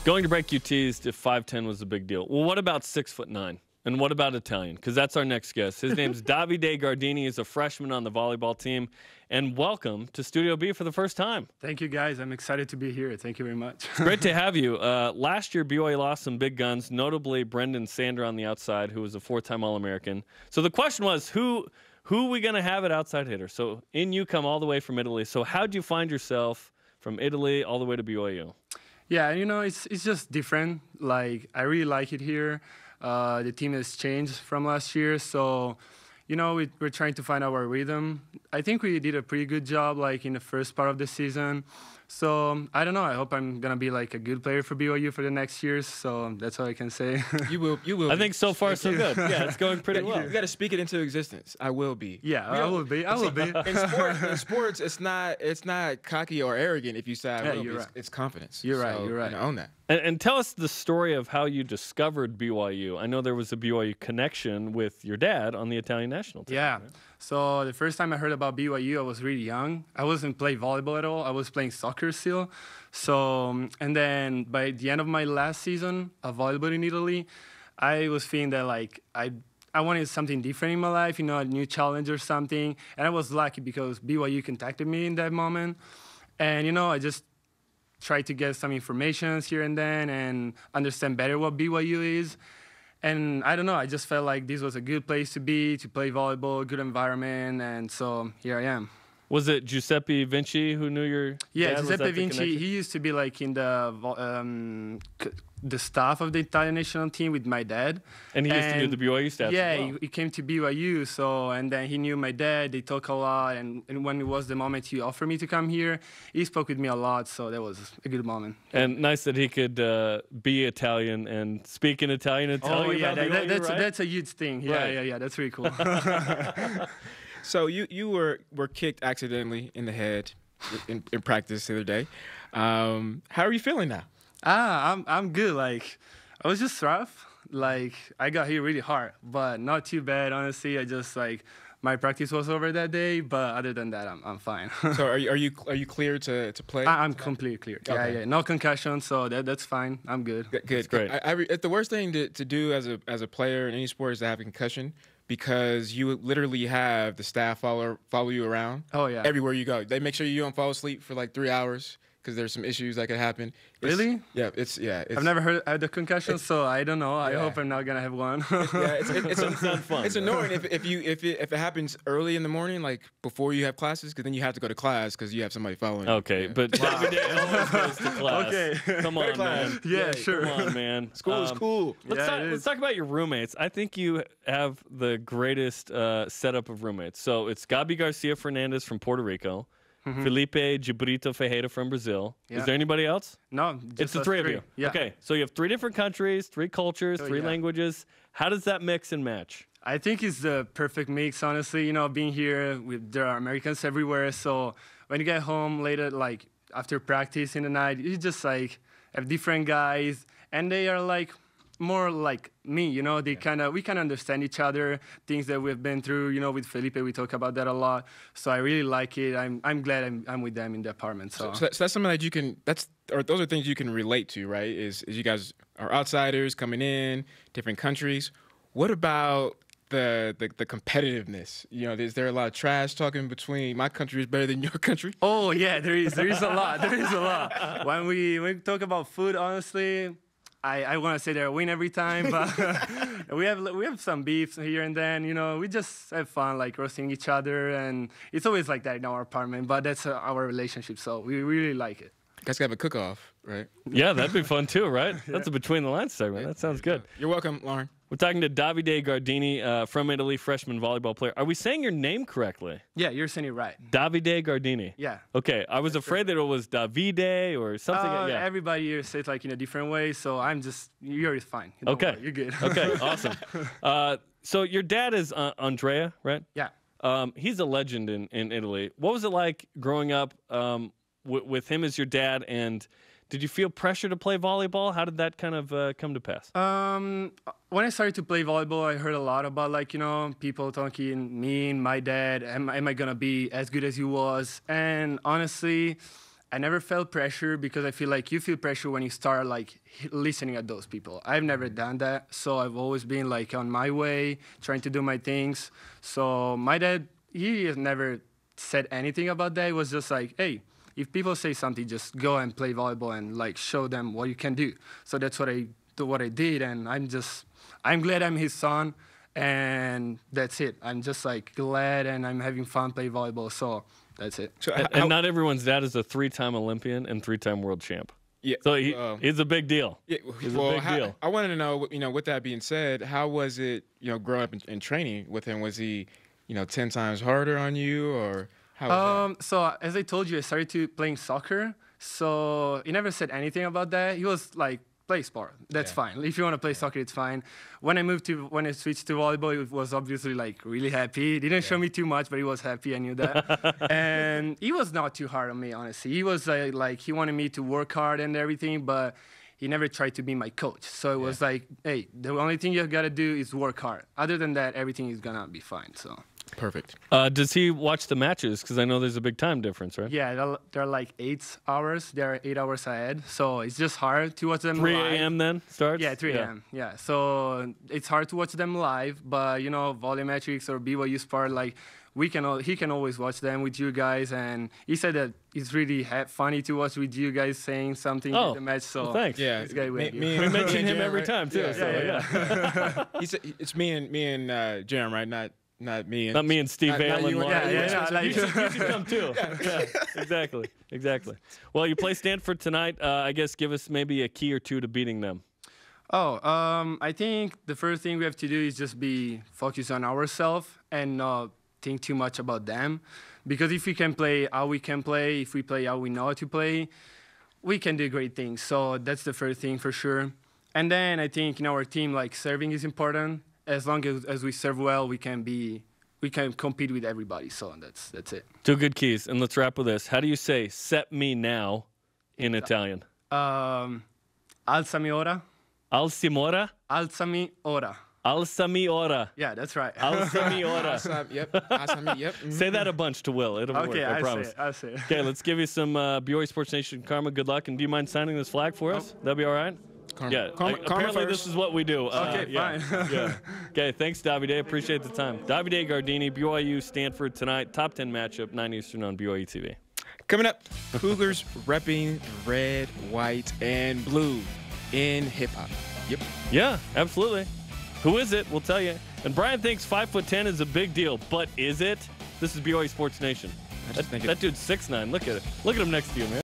Going to break, you teased if 5'10" was a big deal. Well, what about 6'9"? And what about Italian? Because that's our next guest. His name's Davide Gardini. He's a freshman on the volleyball team. And welcome to Studio B for the first time. Thank you, guys. I'm excited to be here. Thank you very much. It's great to have you. Last year, BYU lost some big guns, notably Brendan Sander on the outside, who was a four-time All-American. So the question was, who are we going to have at outside hitter? So in you come all the way from Italy. So how'd you find yourself from Italy all the way to BYU? Yeah, you know, it's just different. Like, I really like it here. The team has changed from last year, so, you know, we're trying to find our rhythm. I think we did a pretty good job, like, in the first part of the season. So, I don't know. I hope I'm going to be, like, a good player for BYU for the next years. So, that's all I can say. You will. I think so far so good. Yeah, it's going pretty well. You got to speak it into existence. I will be. Yeah, I will be. I will be. In sports, it's not cocky or arrogant if you say I will be. Right. It's confidence. You're right. So, You're right. You know, own that. And tell us the story of how you discovered BYU. I know there was a BYU connection with your dad on the Italian national team. Yeah. Right? So the first time I heard about BYU, I was really young. I wasn't playing volleyball at all. I was playing soccer still. So, and then by the end of my last season of volleyball in Italy, I was feeling that like I wanted something different in my life, you know, a new challenge or something. And I was lucky because BYU contacted me in that moment. And, you know, I just tried to get some information here and then and understand better what BYU is. And I don't know, I just felt like this was a good place to be, to play volleyball, good environment, and so here I am. Was it Giuseppe Vinci who knew your Yeah, dad? Giuseppe Vinci, he used to be like in the staff of the Italian national team with my dad. And he used to do the BYU staff Yeah, as well. he came to BYU, so, and then he knew my dad, they talk a lot, and when it was the moment he offered me to come here, he spoke with me a lot, so that was a good moment. And nice that he could be Italian and speak in Italian and tell you about BYU, right? That's a huge thing. Yeah, Right. yeah, that's really cool. So you were kicked accidentally in the head in practice the other day. How are you feeling now? I'm good. Like, I was just rough. Like, I got hit really hard, but not too bad, honestly. I just, like, my practice was over that day, but other than that, I'm fine. So are you clear to play? I'm completely clear. Okay. Yeah. No concussion, so that's fine. I'm good. Good. Great. It's the worst thing to do as a player in any sport is to have a concussion, because you literally have the staff follow you around. Oh, yeah. Everywhere you go. They make sure you don't fall asleep for like 3 hours because there's some issues that could happen. Really? Yeah. I've never had a concussion, so I don't know. I hope I'm not gonna have one. It's not fun. It's annoying if it happens early in the morning, like before you have classes, because then you have to go to class because you have somebody following you. Okay, but Davide always goes to class. Okay. Come on, man. Yeah, sure. Come on, man. School is cool. Let's talk about your roommates. I think you have the greatest setup of roommates. So it's Gabi Garcia Fernandez from Puerto Rico, Felipe Gibrito Fejeda from Brazil. Yeah. Is there anybody else? No, just It's the us three of you. Yeah. Okay, so you have 3 different countries, 3 cultures, 3 yeah. languages. How does that mix and match? I think it's the perfect mix, honestly. You know, being here, there are Americans everywhere. So when you get home later, like after practice in the night, you just like have different guys, and they are like more like me. You know, we kind of understand each other, things that we've been through. You know, with Felipe, we talk about that a lot. So I really like it. I'm glad I'm with them in the apartment. So that's something that you can. Those are things you can relate to, right? Is you guys are outsiders coming in, different countries. What about the competitiveness? You know, is there a lot of trash talking between my country is better than your country? Oh yeah, there is a lot. There is a lot. When we talk about food, honestly, I want to say they win every time, but we have some beefs here and then. You know, we just have fun, like roasting each other, and it's always like that in our apartment. But that's our relationship, so we really like it. You guys got to have a cook-off, right? Yeah, that'd be fun too, right? That's a Between the Lines segment. That sounds good. You're welcome, Lauren. We're talking to Davide Gardini from Italy, freshman volleyball player. Are we saying your name correctly? Yeah, you're saying it right. Davide Gardini. Yeah. Okay, I was afraid that it was Davide or something. Yeah. Everybody here says like in a different way, so you're fine. Don't Okay. worry, you're good. Okay, awesome. So your dad is Andrea, right? Yeah. He's a legend in Italy. What was it like growing up with him as your dad, and did you feel pressure to play volleyball? How did that kind of come to pass? When I started to play volleyball, I heard a lot about, like, you know, people talking, me and my dad, am I going to be as good as he was? And honestly, I never felt pressure because I feel like you feel pressure when you start like listening at those people. I've never done that, so I've always been like on my way, trying to do my things. So my dad, he has never said anything about that. It was just like, hey, if people say something, just go and play volleyball and like show them what you can do. So that's what I did, and I'm glad I'm his son, and that's it. I'm just like glad, and I'm having fun playing volleyball. So that's it. So And not everyone's dad is a 3-time Olympian and 3-time world champ. yeah, So he's a big deal. yeah, He's well, a big deal. I wanted to know, with that being said, how was it, growing up and training with him? Was he, 10 times harder on you, or how was that? So as I told you, I started playing soccer. So he never said anything about that. He was like, play sport. That's fine. If you want to play soccer, it's fine. When I switched to volleyball, it was obviously like really happy. He didn't show me too much, but he was happy. I knew that. And he was not too hard on me, honestly. He was like, he wanted me to work hard and everything, but he never tried to be my coach. So it was like, hey, the only thing you got to do is work hard. Other than that, everything is going to be fine. So. Perfect. Does he watch the matches? Because I know there's a big time difference, right? Yeah, they're like 8 hours. They're 8 hours ahead. So it's just hard to watch them 3 live. a.m. then starts? Yeah, 3 a.m. Yeah, so it's hard to watch them live. But, Volumetrics or BYU Sport, like, he can always watch them with you guys. And he said that it's really funny to watch with you guys saying something in the match. So well, thanks. Yeah, this guy We mention him every time, too. Yeah, so, yeah. He said it's me and Jerem, right? Not me and Not me and Steve not Allen. you and- Yeah, You should come too. Yeah, exactly. Well, you play Stanford tonight. I guess give us maybe a key or two to beating them. I think the first thing we have to do is just be focused on ourselves and not think too much about them. Because if we can play how we can play, if we play how we know how to play, we can do great things. So that's the first thing for sure. And then I think in our team, like, serving is important. As long as we serve well, we can compete with everybody. So that's it. 2 good keys. And let's wrap with this. How do you say "set me now" in Italian? Alzami ora. Alzami Alzami ora. Alzami ora. Yeah, that's right. Alzami ora. Yep. Mhm. Say that a bunch to Will. It'll work. Okay, I promise. I'll say it. Okay, let's give you some BYU Sports Nation karma. Good luck. And do you mind signing this flag for us? That'd be all right? Karma. Yeah. Karma Apparently, first. this is what we do. Okay, yeah, fine. yeah. Okay, thanks, Davide. Appreciate the time. Davide Gardini, BYU Stanford tonight. Top 10 matchup, 9 Eastern on BYUtv. Coming up, Cougars repping red, white, and blue in hip hop. Yep. Yeah, absolutely. Who is it? We'll tell you. And Brian thinks 5'10" is a big deal, but is it? This is BYU Sports Nation. I just think That dude's 6'9". Look at it. Look at him next to you, man.